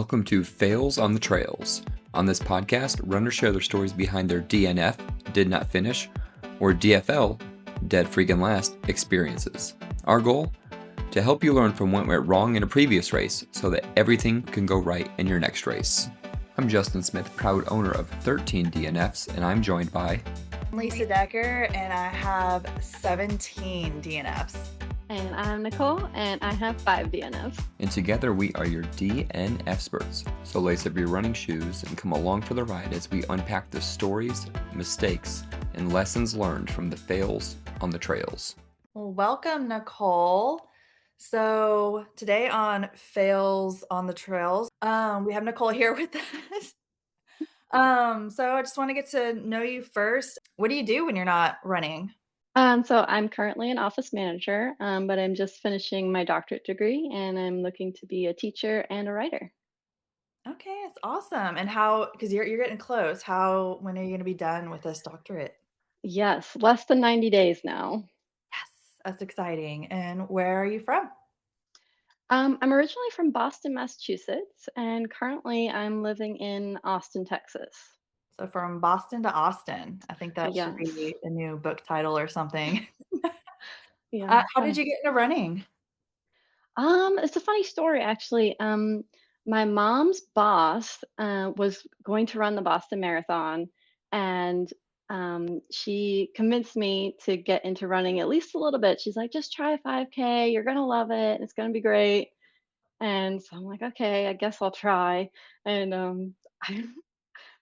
Welcome to Fails on the Trails. On this podcast, runners share their stories behind their DNF, did not finish, or DFL, dead freaking last, experiences. Our goal? To help you learn from what went wrong in a previous race so that everything can go right in your next race. I'm Justin Smith, proud owner of 13 DNFs, and I'm joined by Lisa Decker, and I have 17 DNFs. And I'm Nicole, and I have 5 DNFs. And together we are your DNF experts. So lace up your running shoes and come along for the ride as we unpack the stories, mistakes, and lessons learned from the fails on the trails. Well, welcome, Nicole. So today on Fails on the Trails, we have Nicole here with us. So I just want to get to know you first. What do you do when you're not running? So I'm currently an office manager, but I'm just finishing my doctorate degree, and I'm looking to be a teacher and a writer. Okay, it's awesome. And because you're getting close, when are you going to be done with this doctorate? Yes, less than 90 days now. Yes, that's exciting. And where are you from? I'm originally from Boston, Massachusetts, and currently I'm living in Austin, Texas. So from Boston to Austin. I think that should Yes. be a new book title or something. Yeah. How did you get into running? It's a funny story actually. My mom's boss was going to run the Boston Marathon, and she convinced me to get into running at least a little bit. She's like, "Just try a 5K. You're gonna love it. It's gonna be great." And so I'm like, "Okay, I guess I'll try." And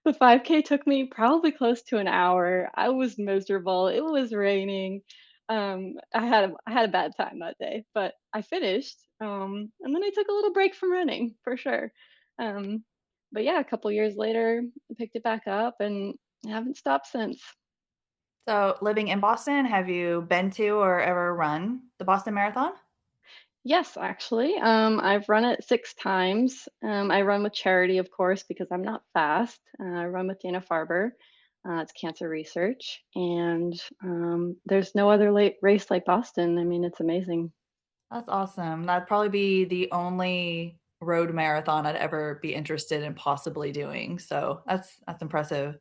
the 5K took me probably close to an hour. I was miserable. It was raining. I had a bad time that day, but I finished. And then I took a little break from running for sure. Um, but yeah, a couple years later, I picked it back up and I haven't stopped since. So living in Boston, have you been to or ever run the Boston Marathon? Yes, actually, I've run it 6 times. I run with charity, of course, because I'm not fast. I run with Dana-Farber. It's cancer research, and there's no other race like Boston. I mean, it's amazing. That's awesome. That'd probably be the only road marathon I'd ever be interested in possibly doing. So that's impressive.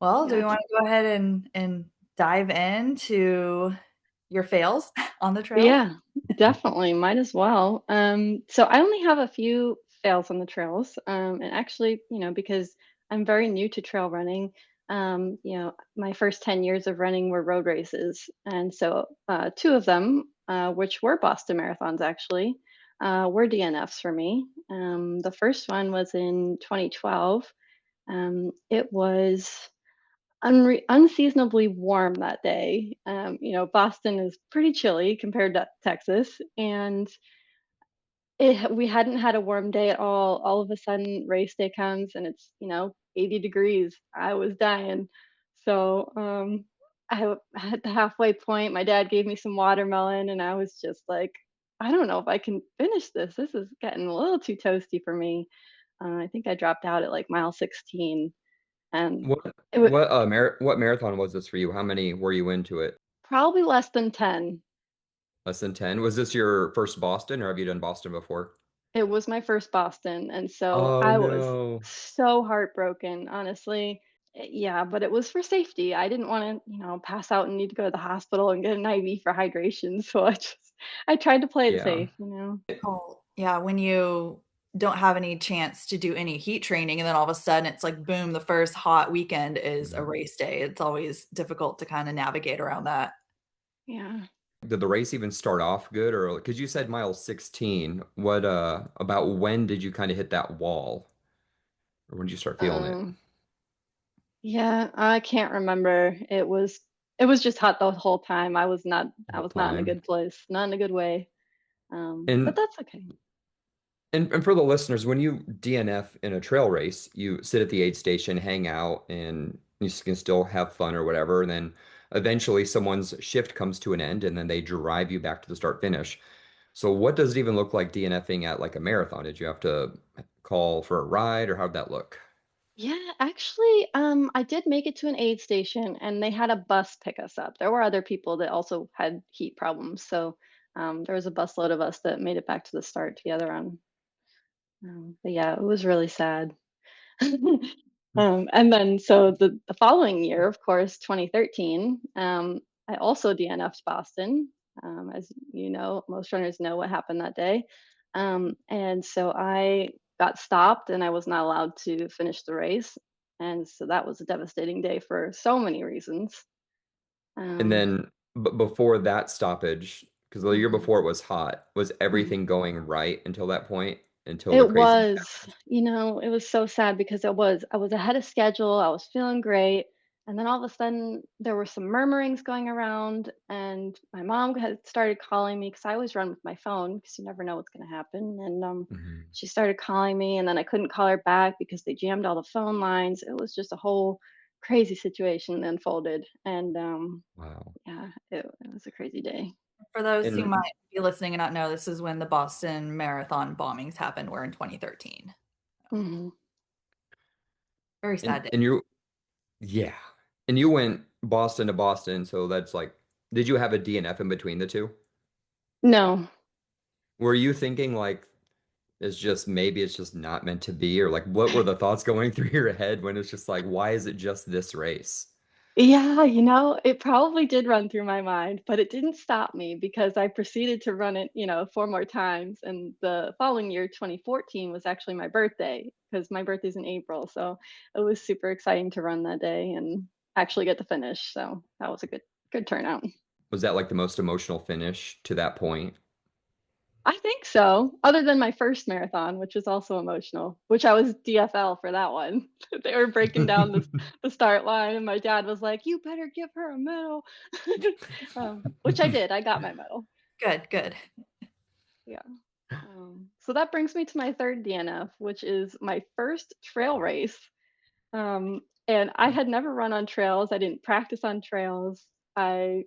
Well, do Yeah, we want to go ahead and dive into your fails on the trails? yeah, definitely. Might as well. So I only have a few fails on the trails, and actually, because I'm very new to trail running. My first 10 years of running were road races, and so 2 of them, which were Boston marathons, actually, were DNFs for me. The first one was in 2012. It was unseasonably warm that day. Boston is pretty chilly compared to Texas, and we hadn't had a warm day at all. All of a sudden, race day comes and it's 80 degrees. I was dying. So at the halfway point, my dad gave me some watermelon, and I was just like, I don't know if I can finish this. This is getting a little too toasty for me. I think I dropped out at like mile 16, and What it was what marathon was this for you? How many were you into it? probably less than 10. Less than 10? Was this your first Boston or have you done Boston before? It was my first Boston, and so Oh I was no. so heartbroken, honestly. Yeah, but it was for safety. I didn't wanna, pass out and need to go to the hospital and get an IV for hydration, so I tried to play it Yeah. safe. Oh, yeah, when you don't have any chance to do any heat training and then all of a sudden it's like boom, the first hot weekend is a race day. It's always difficult to kind of navigate around that. Yeah. Did the race even start off good or because you said mile 16, what about when did you kind of hit that wall? Or when did you start feeling it? Um, yeah, I can't remember. It was just hot the whole time. I was not The I whole was not in a time. good place, not in a good way. But And that's okay. and for the listeners, when you DNF in a trail race, you sit at the aid station, hang out, and you can still have fun or whatever. And then eventually someone's shift comes to an end and then they drive you back to the start finish. So what does it even look like DNFing at like a marathon? Did you have to call for a ride or how'd that look? Yeah, actually, I did make it to an aid station and they had a bus pick us up. There were other people that also had heat problems. So there was a busload of us that made it back to the start together on. But yeah, it was really sad. And then so the following year, of course, 2013, I also DNF'd Boston. As you know, most runners know what happened that day. And so I got stopped and I was not allowed to finish the race. And so that was a devastating day for so many reasons. And Um, then before that stoppage, because the year mhm, before it was hot, was mhm. everything going right until that point, until the It craziness was, happened? it was so sad because I was ahead of schedule, I was feeling great, and then all of a sudden there were some murmurings going around and my mom had started calling me because I always run with my phone because you never know what's going to happen. And Mhm. she started calling me and then I couldn't call her back because they jammed all the phone lines. It was just a whole crazy situation that unfolded. And Wow. yeah, it was a crazy day. For those who And might be listening and not know, this is when the Boston Marathon bombings happened, were in 2013. Mhm. Very and sad day. and you yeah. And you went Boston to Boston, so that's like, did you have a DNF in between the two? No. Were you thinking like it's just not meant to be, or like what were the thoughts going through your head when it's just like, why is it just this race? Yeah, it probably did run through my mind, but it didn't stop me because I proceeded to run it, 4 more times. And the following year, 2014, was actually my birthday because my birthday's in April. So it was super exciting to run that day and actually get to finish. So that was a good turnout. Was that like the most emotional finish to that point? I think so, other than my first marathon, which was also emotional, which I was DFL for that one. They were breaking down the start line, and my dad was like, "You better give her a medal," which I did. I got my medal. Good, good. Yeah. So that brings me to my third DNF, which is my first trail race. And I had never run on trails. I didn't practice on trails. I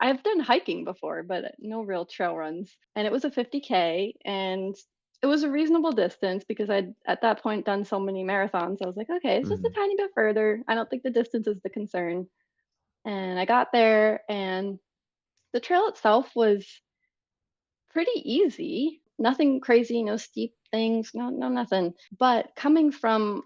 I've done hiking before, but no real trail runs. And it was a 50K and it was a reasonable distance because I'd at that point done so many marathons. I was like, okay, it's just a Mhm. tiny bit further. I don't think the distance is the concern. And I got there and the trail itself was pretty easy. Nothing crazy, no steep things, no nothing. But coming from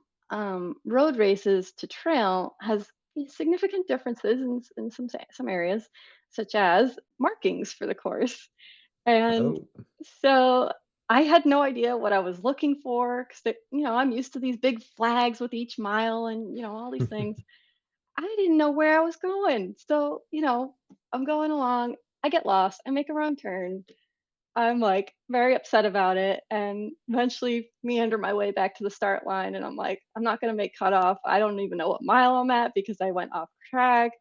road races to trail has significant differences in some areas, such as markings for the course. And Oh. so I had no idea what I was looking for because I'm used to these big flags with each mile and all these things. I didn't know where I was going. So, I'm going along, I get lost, I make a wrong turn, I'm, like, very upset about it and eventually meander my way back to the start line, and I'm like, "I'm not gonna make cutoff. I don't even know what mile I'm at because I went off track,"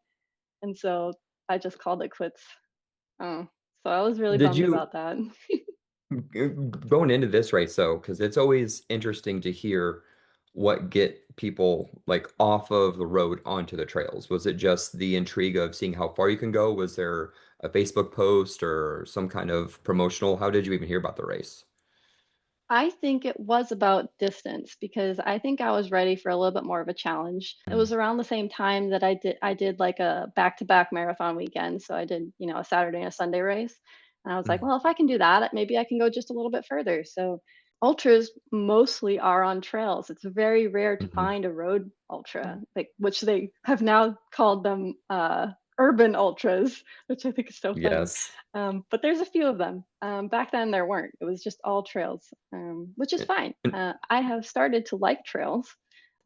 and so I just called it quits. Oh, so I was really Did bummed you about that. going into this race though, because it's always interesting to hear what get people like off of the road onto the trails. Was it just the intrigue of seeing how far you can go? Was there a Facebook post or some kind of promotional? How did you even hear about the race? I think it was about distance because I think I was ready for a little bit more of a challenge. It Mm, was around the same time that I did like a back-to-back marathon weekend. So I did, a Saturday and a Sunday race. And I was like, mm, well, if I can do that, maybe I can go just a little bit further. So ultras mostly are on trails. It's very rare to mhm. find a road ultra, like which they have now called them urban ultras, which I think is so funny. Yes. But there's a few of them. Back then there weren't. It was just all trails, which is And- fine. and I have started to like trails.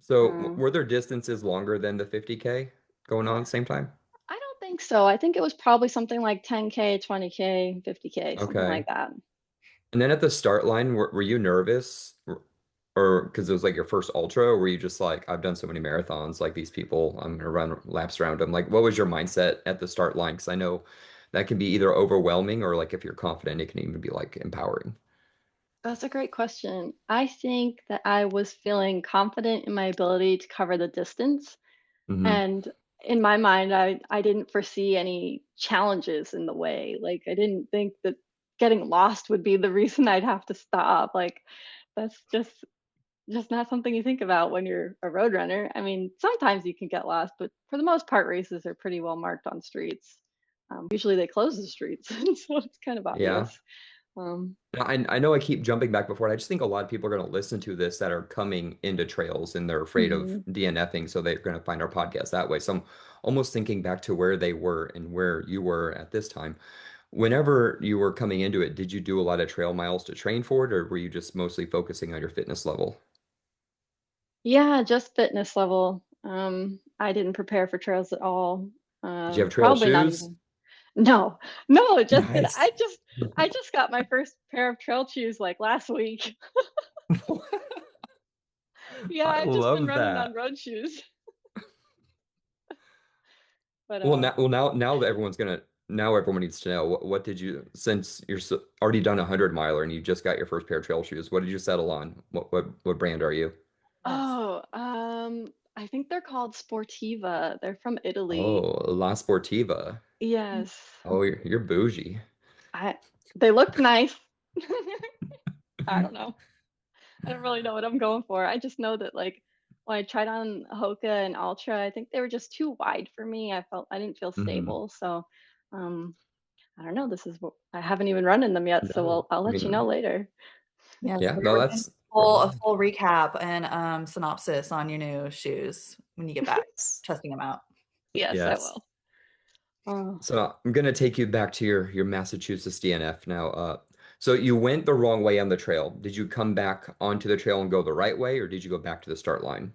so Um, were there distances longer than the 50K going on at the same time? I don't think so. I think it was probably something like 10K, 20K, 50K, something like Okay. that. And then at the start line, were you nervous? Or because it was like your first ultra, or were you just like, I've done so many marathons, like these people, I'm gonna run laps around them. Like, what was your mindset at the start line? Because I know that can be either overwhelming or like if you're confident, it can even be like empowering. That's a great question. I think that I was feeling confident in my ability to cover the distance. Hmm. And in my mind, I didn't foresee any challenges in the way. Like I didn't think that getting lost would be the reason I'd have to stop. Like that's just not something you think about when you're a road runner. I mean, sometimes you can get lost, but for the most part, races are pretty well marked on streets. Usually they close the streets, so it's kind of Yeah. obvious. Um, I know I keep jumping back before. I just think a lot of people are going to listen to this that are coming into trails and they're afraid of mhm. DNFing, so they're going to find our podcast that way. So I'm almost thinking back to where they were and where you were at this time. Whenever you were coming into it, did you do a lot of trail miles to train for it, or were you just mostly focusing on your fitness level? Yeah, just fitness level. I didn't prepare for trails at all. Did you have trail Probably not shoes? even. No, no, just that Nice. I just got my first pair of trail shoes like last week. Yeah, I I've just been love running on that. road shoes. But Now that now everyone needs to know what did you, since you're already done a 100 miler and you just got your first pair of trail shoes, what did you settle on? What brand are you? Yes. oh, I think they're called Sportiva. They're from Italy. Oh, La Sportiva. Yes. Oh, you're bougie. I They looked nice. I don't know. I don't really know what I'm going for. I just know that like when I tried on Hoka and Ultra, I think they were just too wide for me. I didn't feel Hmm. stable. So um I don't know. This is what I haven't even run in them yet, so No, I'll I let you know mean, later. Yes, yeah, no, we're gonna that's pull a full recap and, synopsis on your new shoes when you get back, testing them out. Yes, I yes. will. Oh. So I'm gonna take you back to your Massachusetts DNF now. So you went the wrong way on the trail. Did you come back onto the trail and go the right way, or did you go back to the start line?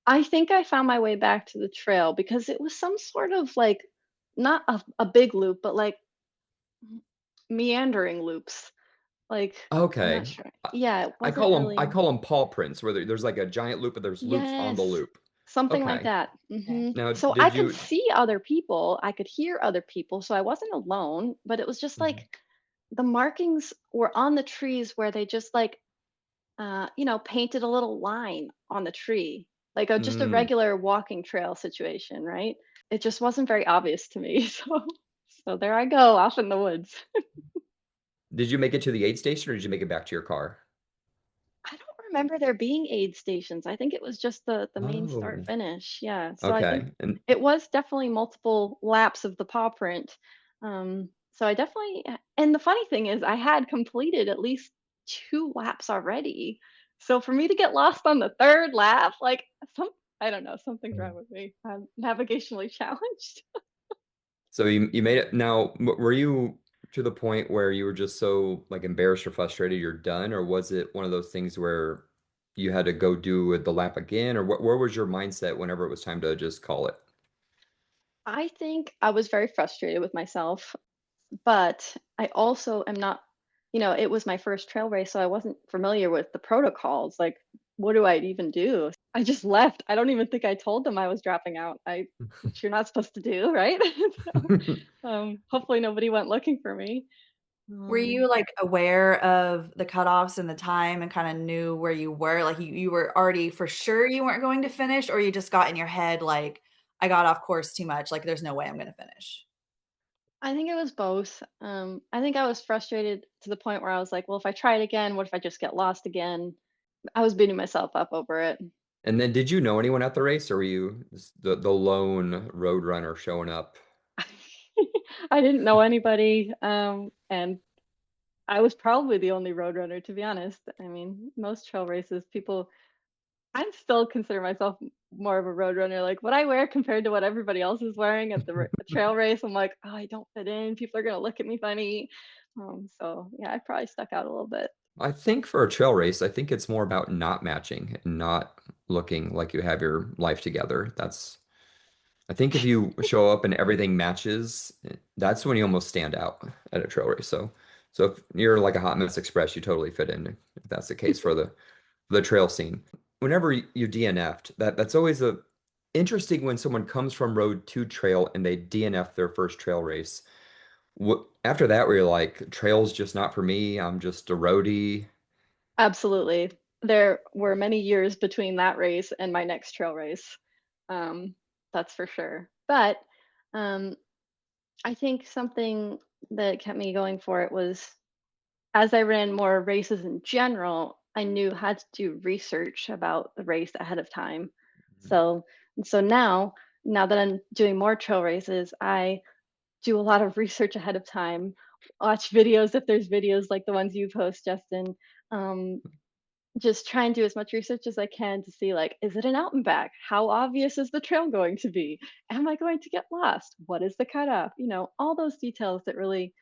I think I found my way back to the trail because it was some sort of like not a big loop, but like meandering loops. Like I'm not Okay. sure. I, Yeah, it I wasn't call them I really. call them paw prints, where there's like a giant loop, but there's loops on the Yes, loop. something like Okay. that. Okay. Now, So I did could you? see other people, I could hear other people, so I wasn't alone, but it was just Mhm. like the markings were on the trees where they just like painted a little line on the tree, like just a Mm. regular walking trail situation, right? It just wasn't very obvious to me. So there I go off in the woods. Did you make it to the aid station, or did you make it back to your car? I don't remember there being aid stations. I think it was just the main start Oh, finish. Yeah. So I think okay. And it was definitely multiple laps of the paw print. So I definitely and the funny thing is I had completed at least 2 laps already. So for me to get lost on the third lap, like some I don't know, something's wrong with me. I'm navigationally challenged. so you made it. Now, were you to the point where you were just so like embarrassed or frustrated you're done, or was it one of those things where you had to go do the lap again, or where was your mindset whenever it was time to just call it? I think I was very frustrated with myself. But I also am not, it was my first trail race, so I wasn't familiar with the protocols. Like, what do I even do? I just left. I don't even think I told them I was dropping out. Which you're not supposed to do, right? So, hopefully nobody went looking for me. Were Um, you, like, aware of the cutoffs and the time and kinda knew where you were? Like, you were already for sure you weren't going to finish, or you just got in your head, like, "I got off course too much, like, there's no way I'm gonna finish?" I think it was both. I think I was frustrated to the point where I was like, well, if I try it again, what if I just get lost again? I was beating myself up over it. And then, did you know anyone at the race, or were you the lone road runner showing up? I didn't know anybody, and I was probably the only road runner, to be honest. I mean, most trail races, people, I still consider myself more of a road runner. Like what I wear compared to what everybody else is wearing at the trail race, I'm like, oh, I don't fit in. People are gonna look at me funny. So yeah, I probably stuck out a little bit. I think for a trail race, I think it's more about not matching and not looking like you have your life together. I think if you show up and everything matches, that's when you almost stand out at a trail race. So if you're like a hot mess express, you totally fit in if that's the case for the trail scene. Whenever you DNF'd, that's always a interesting when someone comes from road to trail and they DNF their first trail race. After that, where you're like, trail's just not for me. I'm just a roadie. Absolutely. There were many years between that race and my next trail race. Um, that's for sure. But um, I think something that kept me going for it was as I ran more races in general, I knew how to do research about the race ahead of time. So, so now that I'm doing more trail races, I do a lot of research ahead of time watch videos if there's videos like the ones you post, Justin. Um, just try and do as much research as I can to see, like, is it an out and back? How obvious is the trail going to be? Am I going to get lost? What is the cutoff? All those details that really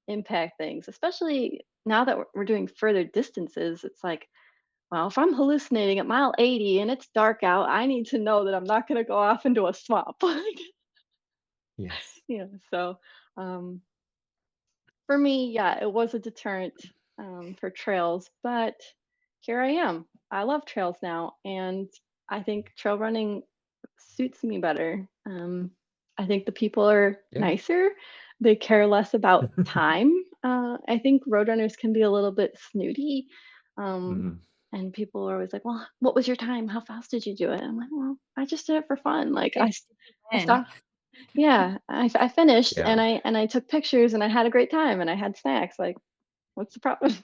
impact things, especially now that we're doing further distances. It's like, well, if I'm hallucinating at mile 80 and it's dark out, I need to know that I'm not going to go off into a swamp. Like, Yes. so um, for me, yeah, it was a deterrent for trails, but here I am. I love trails now, and I think trail running suits me better. I think the people are Yeah. nicer. They care less about time. I think road runners can be a little bit snooty. Um, Mhm. and people are always like, "Well, what was your time? How fast did you do it?" I'm like, "Well, I just did it for fun. Like, Did you I win? stopped. Yeah, I finished Yeah. and I took pictures and I had a great time and I had snacks. Like, what's the problem?"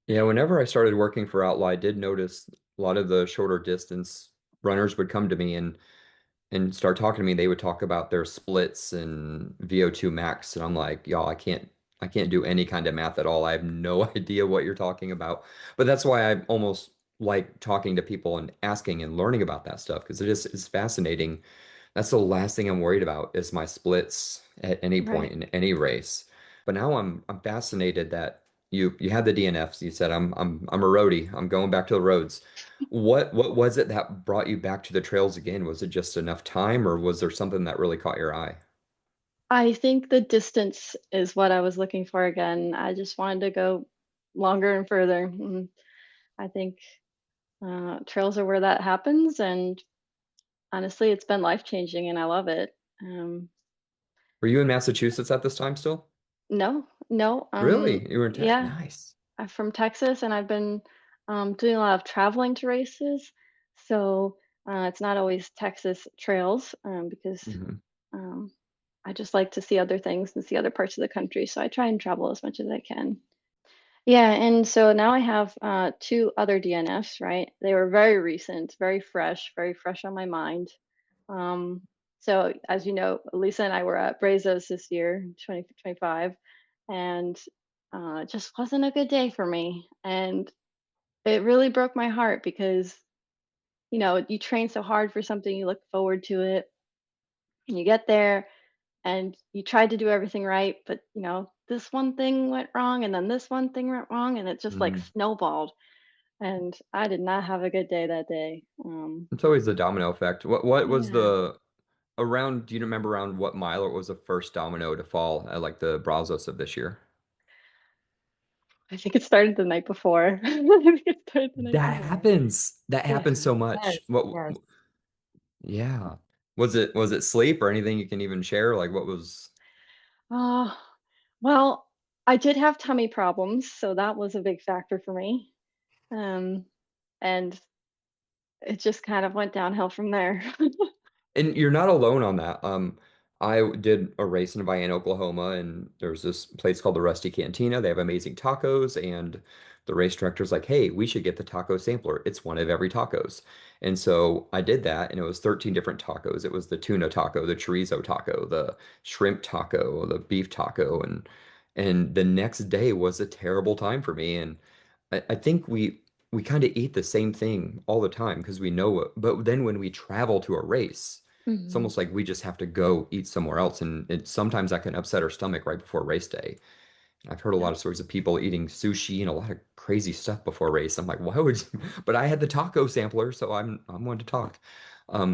Yeah, whenever I started working for Outlaw, I did notice a lot of the shorter distance runners would come to me and start talking to me. They would talk about their splits and VO2 max, and I'm like, y'all, I can't do any kind of math at all. I have no idea what you're talking about. But that's why I almost like talking to people and asking and learning about that stuff because it's fascinating. That's the last thing I'm worried about is my splits at any point Right. in any race. But now I'm fascinated that you had the DNFs. You said I'm a roadie. I'm going back to the roads. What was it that brought you back to the trails again? Was it just enough time, or was there something that really caught your eye? I think the distance is what I was looking for again. I just wanted to go longer and further. I think trails are where that happens, and honestly, it's been life changing, and I love it. Were you in Massachusetts at this time still? No, no, Really? You were in tech? yeah, Nice. I'm from Texas, and I've been doing a lot of traveling to races, so it's not always Texas trails because Hmm. um, I just like to see other things and see other parts of the country. So I try and travel as much as I can. Yeah, and so now I have two other DNFs, right? They were very recent, very fresh on my mind. Um, so as you know, Lisa and I were at Brazos this year, 2025, and it just wasn't a good day for me. And it really broke my heart because, you train so hard for something, you look forward to it, and you get there and you tried to do everything right, but this one thing went wrong and then this one thing went wrong and it just like Hmm. snowballed. And I did not have a good day that day. It's always the domino effect. What was Yeah, the around? Do you remember around what mile it was the first domino to fall at like the Brazos of this year? I think it started the night before. I think it started the night That before. happens. That Yeah. happens so Yes, much. What? yes. Yeah. Was it sleep or anything you can even share? Like what was? Uh, well, I did have tummy problems, so that was a big factor for me. Um, and it just kind of went downhill from there. And you're not alone on that. I did a race in Vienna, Oklahoma, and there's this place called the Rusty Cantina. They have amazing tacos, and the race director's like, "Hey, we should get the taco sampler. It's one of every tacos." And so I did that, and it was 13 different tacos. It was the tuna taco, the chorizo taco, the shrimp taco, the beef taco, and the next day was a terrible time for me. And I think we kind of eat the same thing all the time because we know it. But then when we travel to a race, it's Mhm. almost like we just have to go eat somewhere else. And sometimes that can upset our stomach right before race day. And I've heard a lot of stories of people eating sushi and a lot of crazy stuff before race. I'm like, why would you? But I had the taco sampler, so I'm one to talk.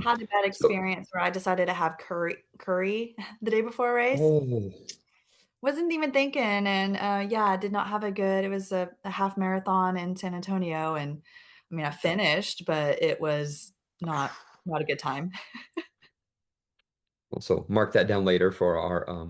Had a bad So, experience where I decided to have curry the day before a race. oh, Wasn't even thinking, and, yeah, I did not have a good it was a half marathon in San Antonio, and, I mean, I finished, but it was not a good time. so mark that down later for our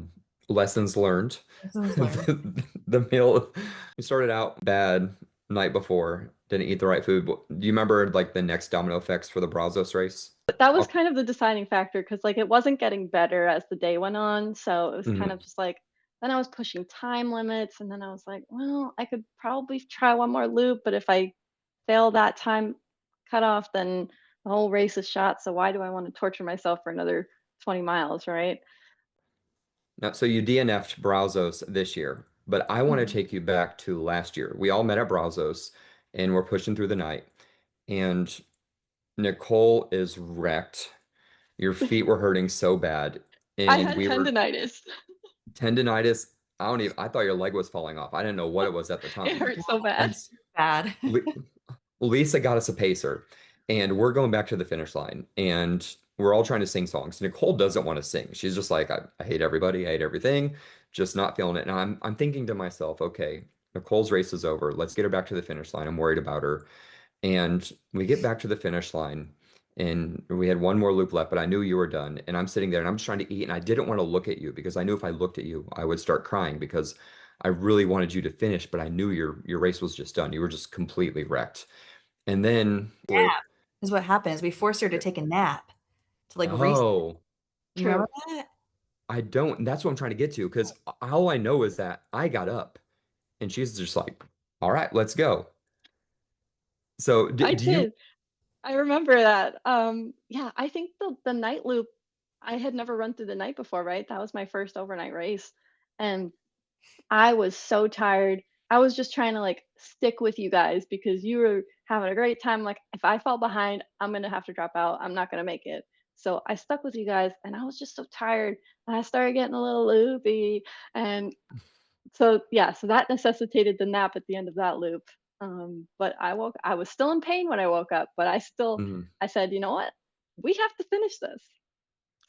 lessons learned. Lessons learned. The meal we started out bad night before, didn't eat the right food. Do you remember like the next domino effects for the Brazos race? But that was Oh, kind of the deciding factor because, like, it wasn't getting better as the day went on, so it was kind of mhm. just like then I was pushing time limits, and then I was like, "Well, I could probably try one more loop, but if I fail that time cutoff, then the whole race is shot, so why do I wanna torture myself for another 20 miles?" Right? Now, so you DNF'd Brazos this year, but I want to Mhm. take you back to last year. We all met at Brazos and we're pushing through the night, and Nicole is wrecked. Your feet were hurting so bad, I and had we were tendonitis. tendinitis. I thought your leg was falling off. I didn't know what it was at the It time. hurt so And bad. Bad. Le- Lisa got us a pacer, and we're going back to the finish line, and we're all trying to sing songs. Nicole doesn't want to sing. She's just like, I hate everybody, I hate everything, just not feeling it. And I'm thinking to myself, okay, Nicole's race is over. Let's get her back to the finish line. I'm worried about her. And we get back to the finish line, and we had one more loop left, but I knew you were done. And I'm sitting there and I'm just trying to eat, and I didn't want to look at you because I knew if I looked at you, I would start crying because I really wanted you to finish, but I knew your race was just done. You were just completely wrecked. And then loop. Nap is what happens. We forced her to take a nap to, like, reset. Oh, You remember True. that? I don't. And that's what I'm trying to get to because all I know is that I got up and she's just like, all right, let's go. So I do you? did. I remember that. Yeah, I think the night loop, I had never run through the night before, right? That was my first overnight race. And I was so tired. I was just trying to like stick with you guys because you were having a great time. Like, if I fall behind, I'm gonna have to drop out. I'm not gonna make it. So I stuck with you guys, and I was just so tired. And I started getting a little loopy. And so yeah, so that necessitated the nap at the end of that loop. But I was still in pain when I woke up, but Mhm. I said, you know what? We have to finish this.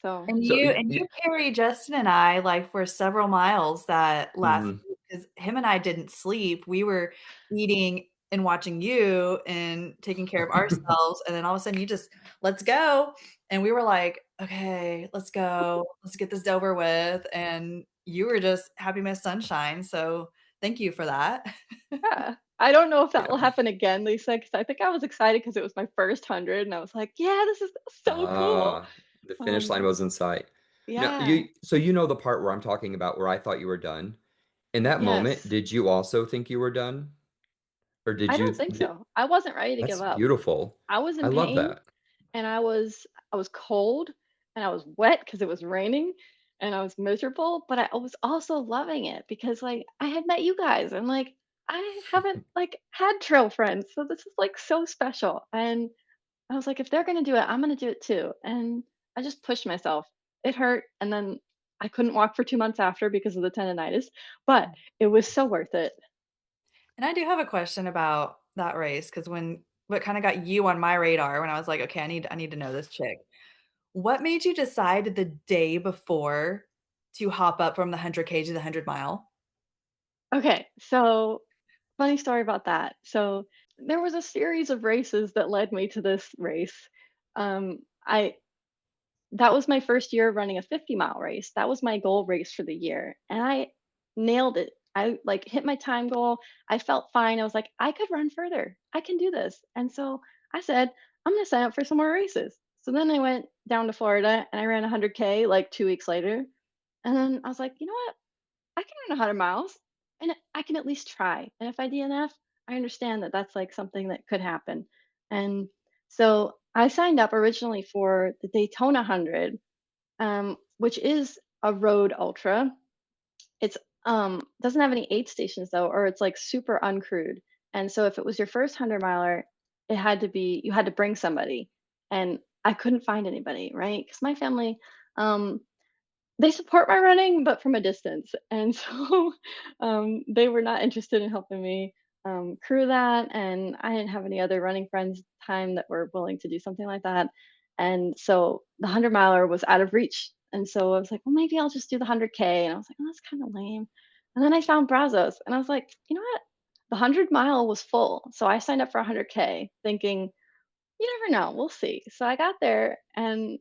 So And So you carried Justin and I, like, for several miles that last mhm. week because him and I didn't sleep. We were eating and watching you and taking care of ourselves, and then all of a sudden you just, "Let's go," and we were like, "Okay, let's go. Let's get this over with," and you were just happy Miss Sunshine, so thank you for that. yeah, I don't know if that will Yeah. happen again, Lisa, because I think I was excited because it was my first 100, and I was like, yeah, this is so cool. The finish line Um, was in sight. Now, yeah, you know the part where I'm talking about where I thought you were done. In that moment, yes. did you also think you were done? Or I don't think so. I wasn't ready to give that's up. beautiful. I was I in love pain, that. and I was cold, and I was wet because it was raining, and I was miserable, but I was also loving it because, like, I had met you guys, and, like, I haven't, like, had trail friends, so this is, like, so special, and I was like, "If they're gonna do it, I'm gonna do it too," and I just pushed myself. It hurt, and then I couldn't walk for 2 months after because of the tendonitis, but it was so worth it. And I do have a question about that race because when what kinda got you on my radar when I was like, "Okay, I need to know this chick." What made you decide the day before to hop up from the 100K to the 100 mile? Okay, so funny story about that. So there was a series of races that led me to this race. I That was my first year running a 50-mile race. That was my goal race for the year, and I nailed it. I like hit my time goal. I felt fine. I was like, I could run further. I can do this. And so I said, I'm going to sign up for some more races. So then I went down to Florida and I ran 100K like 2 weeks later. And then I was like, you know what? I can run 100 miles and I can at least try. And if I DNF, I understand that that's like something that could happen. And so I signed up originally for the Daytona 100, which is a road ultra. It's doesn't have any aid stations though, or it's like super uncrewed. And so if it was your first 100 miler, you had to bring somebody. And I couldn't find anybody, right? Because my family, um, they support my running, but from a distance, and so, they were not interested in helping me, crew that, and I didn't have any other running friends at the time that were willing to do something like that, and so the 100 miler was out of reach, and so I was like, "Well, maybe I'll just do the 100K," and I was like, "Oh, that's kinda lame," and then I found Brazos, and I was like, "You know what? The 100 mile was full," so I signed up for 100K thinking, "You never know, we'll see." So I got there, and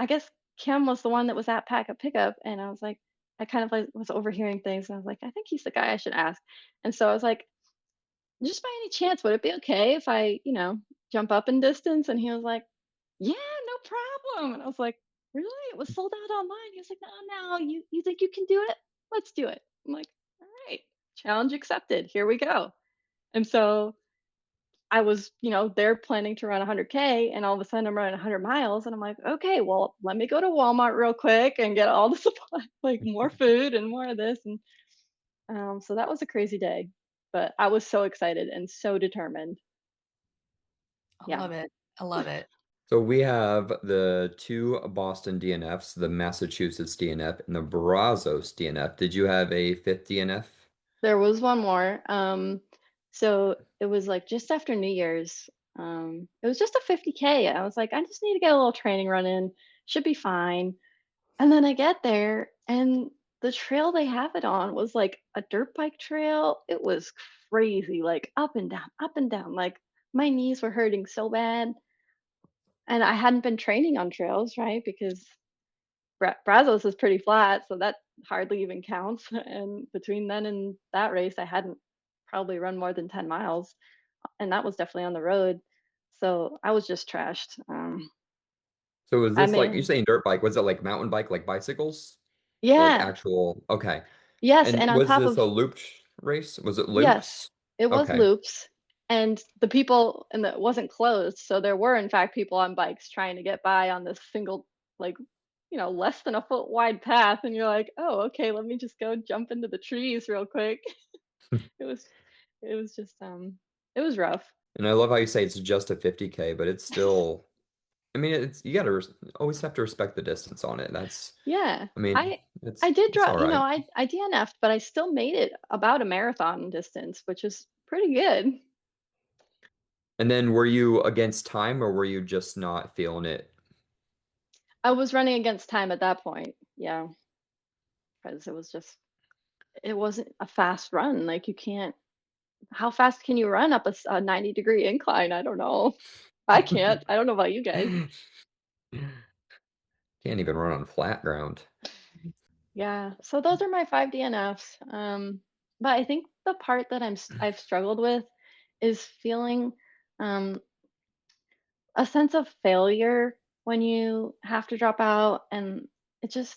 I guess Kim was the one that was at Pack Up Pickup, and I was like, I kind of like was overhearing things, and I was like, I think he's the guy I should ask. And so I was like, just by any chance, would it be okay if I, jump up in distance? And he was like, yeah, no problem. And I was like, really? It was sold out online. He was like, no, no, you think you can do it? Let's do it. I'm like, all right, challenge accepted. Here we go. And so I was, they're planning to run 100K, and all of a sudden I'm running 100 miles, and I'm like, okay, well, let me go to Walmart real quick and get all the supply, like more food and more of this. And so that was a crazy day, but I was so excited and so determined. I Yeah. love it. I love it. So we have the two Boston DNFs, the Massachusetts DNF and the Brazos DNF. Did you have a fifth DNF? There was one more. So it was like just after New Year's. It was just a 50K. I was like, I just need to get a little training run in. Should be fine. And then I get there, and the trail they have it on was like a dirt bike trail. It was crazy, like up and down, up and down. Like my knees were hurting so bad. And I hadn't been training on trails, right? Because Brazos is pretty flat, so that hardly even counts. And between then and that race, I hadn't probably run more than 10 miles, and that was definitely on the road. So I was just trashed. So was I this like you're mean, saying dirt bike? Was it like mountain bike, like bicycles? Or like yeah, actual, okay. yes, And and on was top this of a looped race? Was it yes, loops? it was Okay. loops, and the people and it wasn't closed, so there were in fact people on bikes trying to get by on this single, like, less than a foot wide path, and you're like, oh, okay, let me just go jump into the trees real quick. It was it was just it was rough. And I love how you say it's just a 50K, but it's still, I mean, it's you gotta always have to respect the distance on it. That's, Yeah. I mean, I did it's draw, all right. I DNF'd, but I still made it about a marathon distance, which is pretty good. And then were you against time or were you just not feeling it? I was running against time at that point. Yeah, because it wasn't a fast run. Like you can't how fast can you run up a 90-degree incline? I don't know. I can't. I don't know about you guys. Can't even run on flat ground. Yeah. So those are my 5 DNFs. But I think the part that I've struggled with is feeling um a sense of failure when you have to drop out, and it just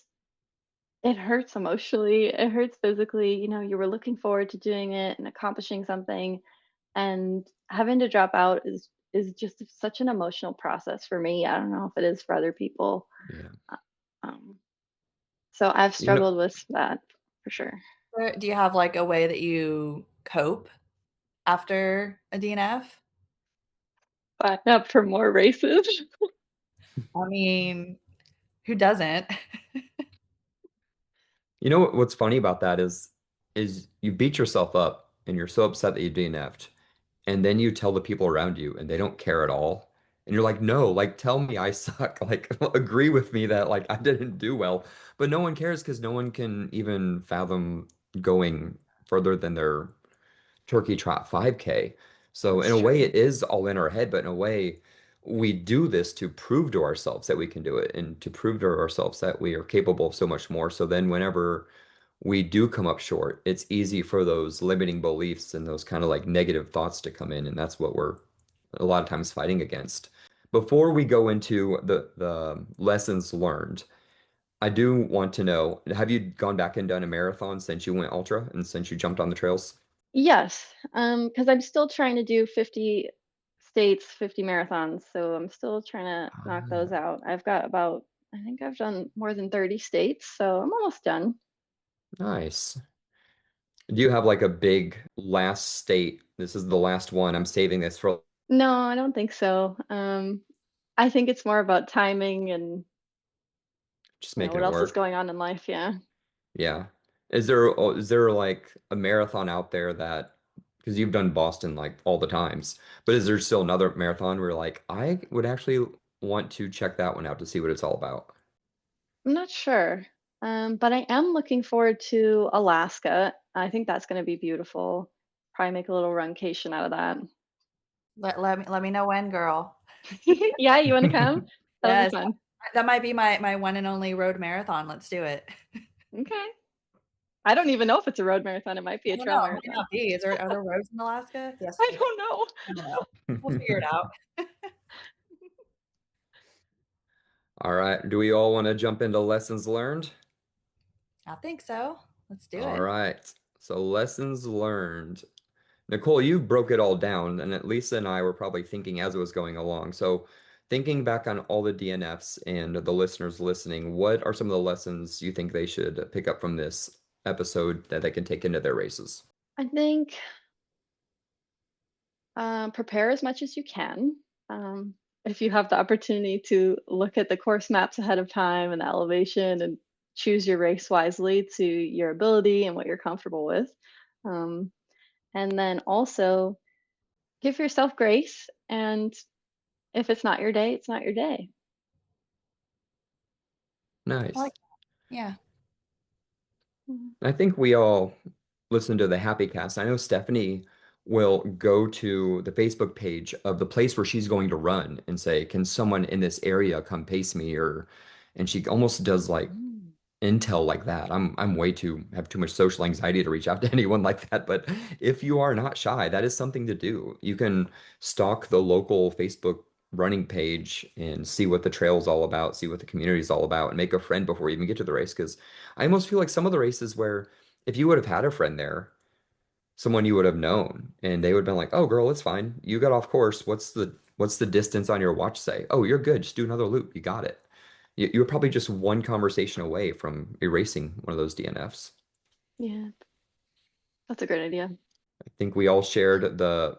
it hurts emotionally, it hurts physically. You were looking forward to doing it and accomplishing something, and having to drop out is just such an emotional process for me. I don't know if it is for other people. Yeah. Uh, Um, so I've You know, struggled with that for sure. Do you have like a way that you cope after a DNF? Sign up for more races. I mean, who doesn't? what's funny about that is you beat yourself up and you're so upset that you DNF'd. And then you tell the people around you and they don't care at all. And you're like, no, like tell me I suck. Like agree with me that like I didn't do well. But no one cares because no one can even fathom going further than their turkey trot 5K. So in That's a true. way it is all in our head, but in a way we do this to prove to ourselves that we can do it and to prove to ourselves that we are capable of so much more. So then whenever we do come up short, it's easy for those limiting beliefs and those kind of like negative thoughts to come in, and that's what we're a lot of times fighting against. Before we go into the lessons learned, I do want to know, have you gone back and done a marathon since you went ultra and since you jumped on the trails? Yes, because I'm still trying to do 50 states, 50 marathons, so I'm still trying to knock those Ah, out. I've got about I think I've done more than 30 states, so I'm almost done. nice. Do you have like a big last state? This is the last one. I'm saving this for No, I don't think so. I think it's more about timing and, just making what it else is work. going on in life, yeah. Yeah. Is there like a marathon out there that because you've done Boston like all the times, but is there still another marathon where like I would actually want to check that one out to see what it's all about? I'm not sure, but I am looking forward to Alaska. I think that's gonna be beautiful. Probably make a little runcation out of that. Let me know when, girl. Yeah, you wanna come? That'll be Yes, fun. that might be my one and only road marathon. Let's do it. Okay. I don't even know if it's a road marathon, it might be I a don't trail know. It might marathon. not be. Are there roads in Alaska? Yes, I there are. don't know. I don't know. We'll figure it out. All right. Do we all want to jump into lessons learned? I think so. Let's do All it. right. So lessons learned. Nicole, you broke it all down, and Lisa and I were probably thinking as it was going along. So, thinking back on all the DNFs and the listeners listening, what are some of the lessons you think they should pick up from this episode that they can take into their races? I think prepare as much as you can. Um, if you have the opportunity to look at the course maps ahead of time and the elevation and choose your race wisely to your ability and what you're comfortable with. Um, and then also give yourself grace. And if it's not your day, it's not your day. I Nice. like yeah. Mhm. I think we all listen to the Happy Cast. I know Stephanie will go to the Facebook page of the place where she's going to run and say, "Can someone in this area come pace me?" Or, and she almost does like Mm. intel like that. I'm way too have too much social anxiety to reach out to anyone like that. But if you are not shy, that is something to do. You can stalk the local Facebook running page and see what the trail's all about, see what the community is all about, and make a friend before you even get to the race. Because I almost feel like some of the races where if you would have had a friend there, someone you would have known, and they would have been like, "Oh, girl, it's fine. You got off course. What's the distance on your watch say? Oh, you're good. Just do another loop. You got it." You were probably just one conversation away from erasing one of those DNFs. Yeah, that's a great idea. I think we all shared the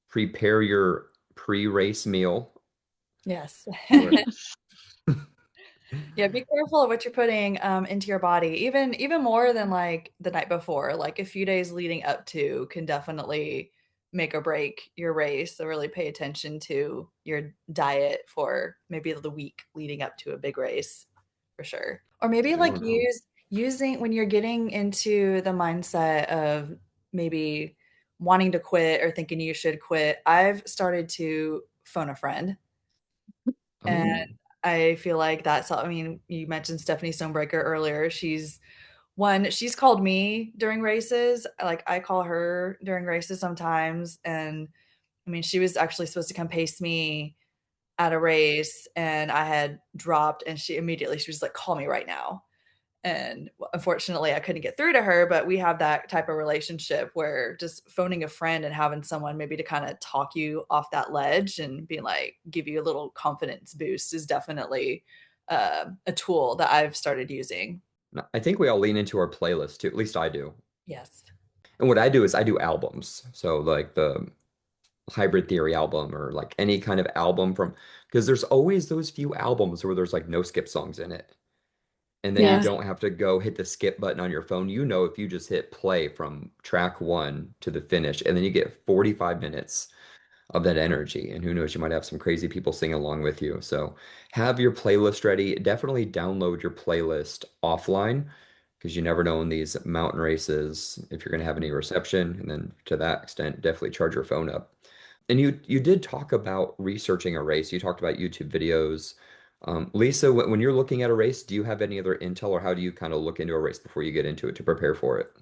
prepare your pre-race meal. Yes. Or Yeah, be careful of what you're putting into your body. Even more than like the night before. Like a few days leading up to can definitely make or break your race. So really pay attention to your diet for maybe the week leading up to a big race for sure. Or maybe I like don't know. using when you're getting into the mindset of maybe wanting to quit or thinking you should quit. I've started to phone a friend. And Oh, I feel like that's I mean, you mentioned Stephanie Stonebreaker earlier. She's called me during races. Like I call her during races sometimes. And I mean, she was actually supposed to come pace me at a race and I had dropped and she was like, call me right now. And unfortunately, I couldn't get through to her, but we have that type of relationship where just phoning a friend and having someone maybe to kind of talk you off that ledge and be like, give you a little confidence boost is definitely a tool that I've started using. no, I think we all lean into our playlist too. At least I do. Yes. And what I do is I do albums. So like the Hybrid Theory album or like any kind of album from because there's always those few albums where there's like no skip songs in it. And then you Yeah. Yes. don't have to go hit the skip button on your phone. You know, if you just hit play from track one to the finish, and then you get 45 minutes of that energy. And who knows, you might have some crazy people sing along with you. So have your playlist ready. Definitely download your playlist offline because you never know in these mountain races if you're going to have any reception. And then to that extent, definitely charge your phone up. And you did talk about researching a race. You talked about YouTube videos. Lisa, when you're looking at a race, do you have any other intel or how do you kind of look into a race before you get into it to prepare for it?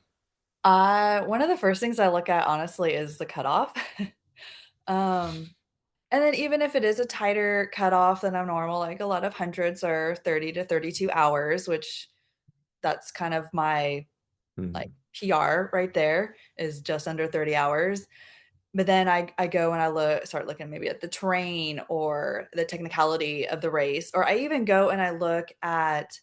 One of the first things I look at honestly is the cutoff. um, and then even if it is a tighter cutoff than I'm normal, like a lot of hundreds are 30 to 32 hours, which that's kind of my like Hmm. PR right there is just under 30 hours. But then I go and start looking maybe at the terrain or the technicality of the race, or I even go and I look at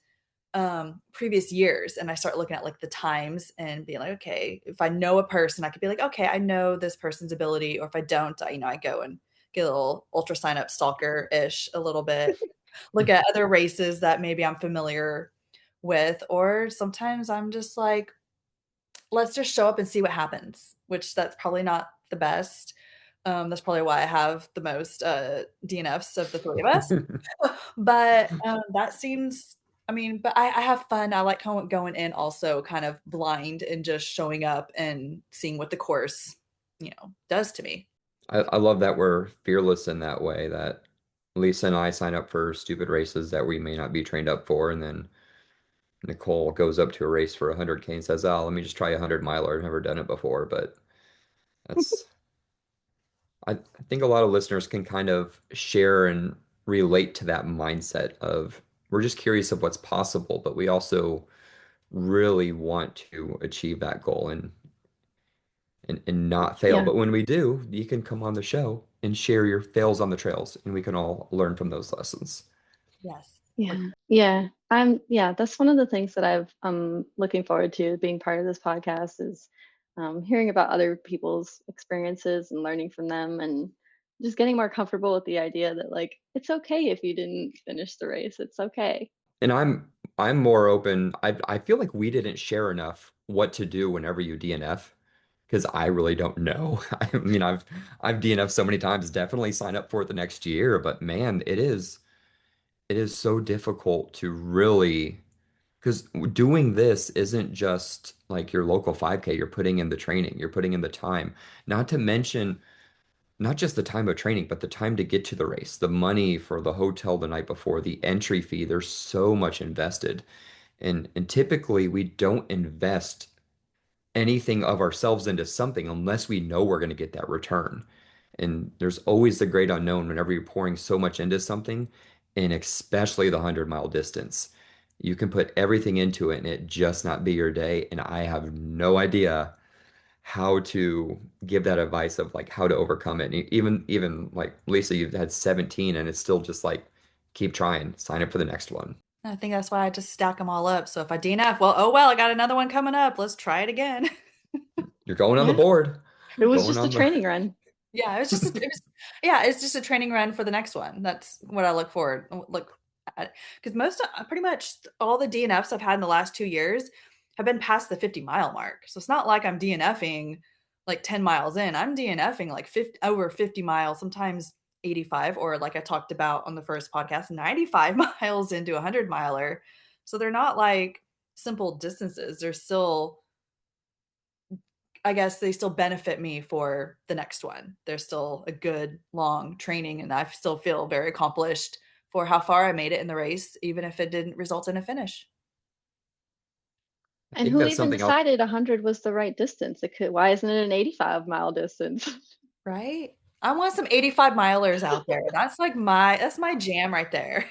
previous years and I start looking at like the times and being like, okay, if I know a person, I could be like, okay, I know this person's ability, or if I don't, I go and get a little ultra sign up stalker ish a little bit, look at other races that maybe I'm familiar with, or sometimes I'm just like, let's just show up and see what happens, which that's probably not the best. That's probably why I have the most DNFs of the three of us. But that seems, I mean, but I have fun. I like going in also kind of blind and just showing up and seeing what the course, does to me. I love that we're fearless in that way, that Lisa and I sign up for stupid races that we may not be trained up for, and then Nicole goes up to a race for 100K and says, "Oh, let me just try a 100 miler. I've never done it before." But that's, I think a lot of listeners can kind of share and relate to that mindset of we're just curious of what's possible, but we also really want to achieve that goal. And and not fail. Yeah. But when we do, you can come on the show and share your fails on the trails, and we can all learn from those lessons. Yes. Yeah. Yeah. Yeah, that's one of the things that I've looking forward to being part of this podcast is hearing about other people's experiences and learning from them and just getting more comfortable with the idea that like it's okay if you didn't finish the race. It's okay. And I'm more open. I feel like we didn't share enough what to do whenever you DNF because I really don't know. I mean, I've DNF'd so many times, definitely sign up for it the next year, but man, it is so difficult to really because doing this isn't just like your local 5K, you're putting in the training, you're putting in the time, not to mention not just the time of training, but the time to get to the race, the money for the hotel the night before, the entry fee. There's so much invested. And typically we don't invest anything of ourselves into something unless we know we're going to get that return. And there's always the great unknown whenever you're pouring so much into something, and especially the 100-mile distance. You can put everything into it and it just not be your day. And I have no idea how to give that advice of like how to overcome it. And even like Lisa, you've had 17 and it's still just like keep trying, sign up for the next one. I think that's why I just stack them all up. So if I DNF, well, oh well, I got another one coming up. Let's try it again. You're going on the Yeah. board, It was going just a on the training run. Yeah, it's just a training run for the next one. That's what I look at. Because pretty much all the DNFs I've had in the last 2 years have been past the 50-mile mark. So it's not like I'm DNFing like 10 miles in. I'm DNFing like 50 over 50 miles, sometimes 85, or like I talked about on the first podcast, 95 miles into a 100-miler. So they're not like simple distances. They're still, I guess they still benefit me for the next one. There's still a good long training, and I still feel very accomplished for how far I made it in the race, even if it didn't result in a finish. I And think who that's even something else. decided 100 was the right distance? Why isn't it an 85-mile distance? Right? I want some 85 milers out there. That's my jam right there.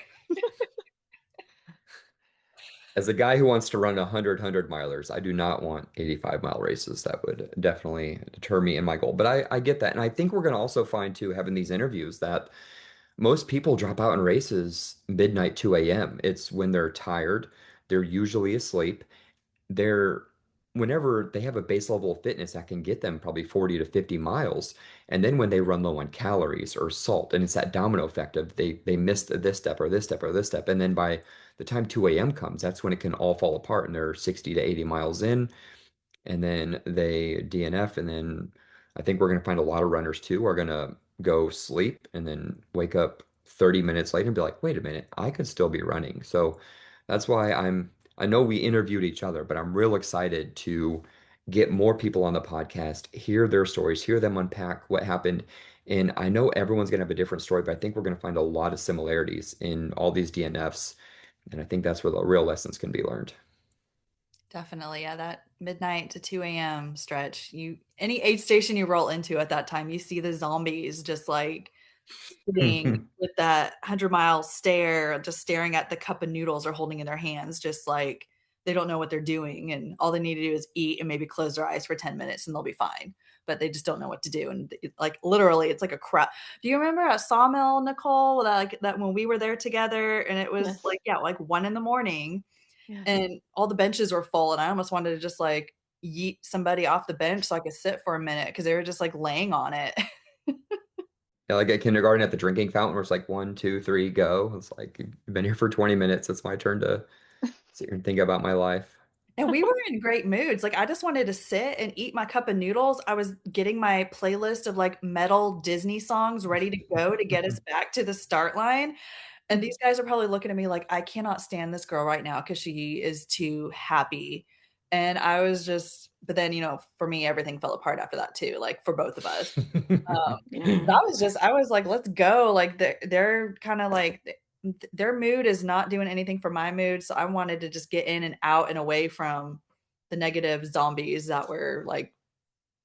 As a guy who wants to run 100 milers, I do not want 85-mile races. That would definitely deter me in my goal. But I get that. And I think we're going to also find too, having these interviews, that most people drop out in races midnight, 2 a.m. It's when they're tired, they're usually asleep. They're whenever they have a base level of fitness that can get them probably 40 to 50 miles. And then when they run low on calories or salt, and it's that domino effect of they missed this step or this step or this step. And then by the time 2 a.m. comes, that's when it can all fall apart and they're 60 to 80 miles in and then they DNF, and then I think we're going to find a lot of runners too are going to go sleep and then wake up 30 minutes later and be like, wait a minute, I could still be running. So that's why I know we interviewed each other, but I'm real excited to get more people on the podcast, hear their stories, hear them unpack what happened. And I know everyone's going to have a different story, but I think we're going to find a lot of similarities in all these DNFs. And I think that's where the real lessons can be learned. Definitely. Yeah, that midnight to 2 a.m. stretch. Any aid station you roll into at that time, you see the zombies just like sitting with that 100-mile stare, just staring at the cup of noodles they're holding in their hands, just like they don't know what they're doing. And all they need to do is eat and maybe close their eyes for 10 minutes and they'll be fine. But they just don't know what to do. And like literally, it's like a crowd. Do you remember at Sawmill, Nicole, that when we were there together and it was Yes. like, yeah, like 1 a.m. Yeah. and all the benches were full and I almost wanted to just like yeet somebody off the bench so I could sit for a minute because they were just like laying on it. Yeah, like at kindergarten at the drinking fountain where it's like 1, 2, 3, go. It's like you've been here for 20 minutes. It's my turn to sit here and think about my life. And we were in great moods. Like I just wanted to sit and eat my cup of noodles. I was getting my playlist of like metal Disney songs ready to go to get us back to the start line. And these guys are probably looking at me like, I cannot stand this girl right now because she is too happy. And I was just, but then, for me, everything fell apart after that too, like for both of us. Yeah. I was like, let's go. Like they're kind of like, their mood is not doing anything for my mood. So I wanted to just get in and out and away from the negative zombies that were like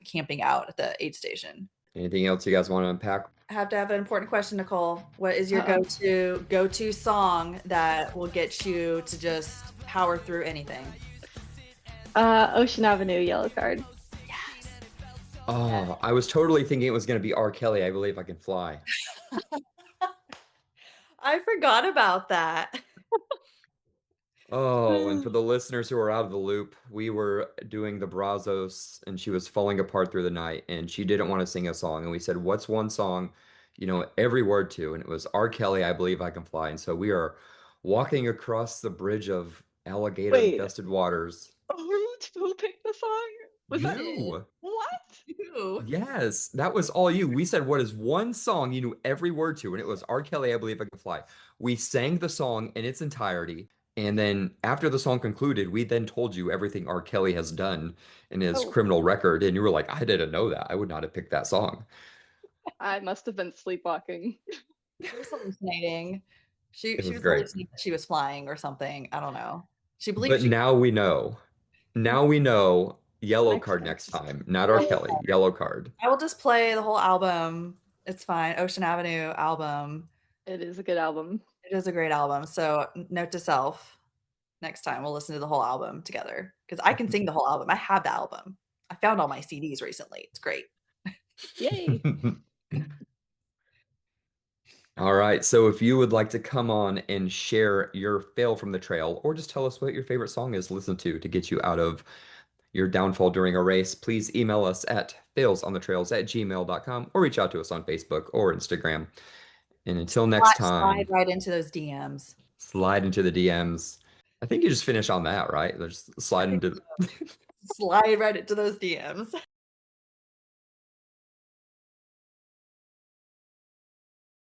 camping out at the aid station. Anything else you guys want to unpack? I have to have an important question, Nicole. What is your Uh-oh. go-to song that will get you to just power through anything? Ocean Avenue, Yellow Card. Yes. Oh, I was totally thinking it was going to be R. Kelly. I believe I can fly. I forgot about that. Oh, and for the listeners who are out of the loop, we were doing the Brazos and she was falling apart through the night and she didn't want to sing a song. And we said, what's one song you know every word to? And it was R. Kelly, I Believe I Can Fly. And so we are walking across the bridge of alligator Wait, infested waters. who picked the song? Was that it? You. What? Ew. Yes, that was all you. We said, what is one song you knew every word to? And it was R. Kelly, I Believe I Can Fly. We sang the song in its entirety. And then after the song concluded, we then told you everything R. Kelly has done in his Oh, criminal record. And you were like, I didn't know that. I would not have picked that song. I must have been sleepwalking. She was hallucinating. She It she was was great. hallucinating that she was flying or something. I don't know. She believed But she now we know. Now we know yellow Next card time. next time, not R. Kelly, yellow card. I will just play the whole album. It's fine. Ocean Avenue album. It is a good album. It is a great album. So note to self, next time we'll listen to the whole album together because I can sing the whole album. I have the album. I found all my CDs recently. It's great. Yay. All right. So if you would like to come on and share your fail from the trail, or just tell us what your favorite song is to listen to get you out of your downfall during a race, please email us at failsonthetrails@gmail.com or reach out to us on Facebook or Instagram. And until next Slide time, right into those DMs. slide into the DMs. I think you just finish on that, right? Just I slide think into. slide right into those DMs.